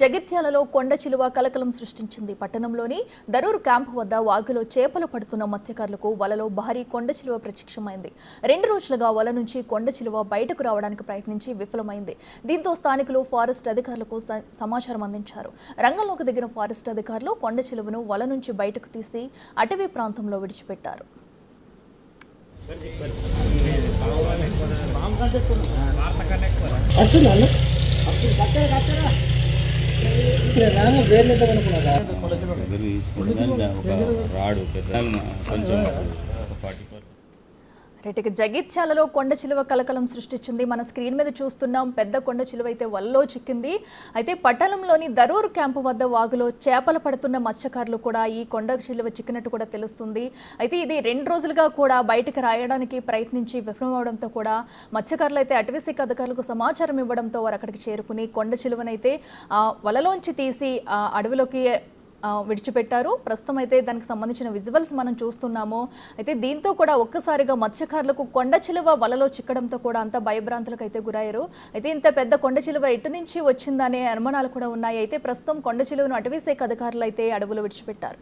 జగిత్యాలలో కొండ చిలువ కలకలం సృష్టించింది. పట్టణంలోని దరూర్ క్యాంపు వద్ద వాగులో చేపలు పడుతున్న మత్స్యకారులకు వలలో భారీ కొండ చిలువ ప్రత్యక్షమైంది. 2 రోజులుగా వల నుంచి కొండ చిలువ బయటకు రావడానికి ప్రయత్నించి విఫలమైంది. దీంతో స్థానికులు ఫారెస్ట్ అధికారులకు సమాచారం అందించారు. రంగంలోకి దిగిన ఫారెస్ట్ అధికారులు కొండ చిలువను వల నుంచి బయటకు తీసి అటవీ ప్రాంతంలో విడిచిపెట్టారు. జగిత్యాలలో కొండ చిలువ కలకలం సృష్టించింది. మన స్క్రీన్ మీద చూస్తున్నాం. పెద్ద కొండ చిలువ అయితే వలలో చిక్కింది. అయితే పట్టణంలోని దరూర్ క్యాంపు వద్ద వాగులో చేపలు పడుతున్న మత్స్యకారులు కూడా ఈ కొండ చిలువ చిక్కినట్టు కూడా తెలుస్తుంది. అయితే ఇది 2 రోజులుగా కూడా బయటకు రాయడానికి ప్రయత్నించి విఫలమవడంతో కూడా మత్స్యకారులు అయితే అటవీశాఖ అధికారులకు సమాచారం ఇవ్వడంతో వారు అక్కడికి చేరుకుని కొండ చిలువనైతే వలలోంచి తీసి అడవిలోకి విడిచిపెట్టారు. ప్రస్తుతం అయితే దానికి సంబంధించిన విజువల్స్ మనం చూస్తున్నాము. అయితే దీంతో కూడా ఒక్కసారిగా మత్స్యకారులకు కొండ చిలువ వలలో చిక్కడంతో కూడా అంత భయభ్రాంతులకు అయితే గురయ్యారు. అయితే ఇంత పెద్ద కొండ చిలువ ఎటు నుంచి వచ్చిందనే అనుమానాలు కూడా ఉన్నాయి. అయితే ప్రస్తుతం కొండ చిలువను అటవీశాఖ అధికారులు అయితే అడవులు విడిచిపెట్టారు.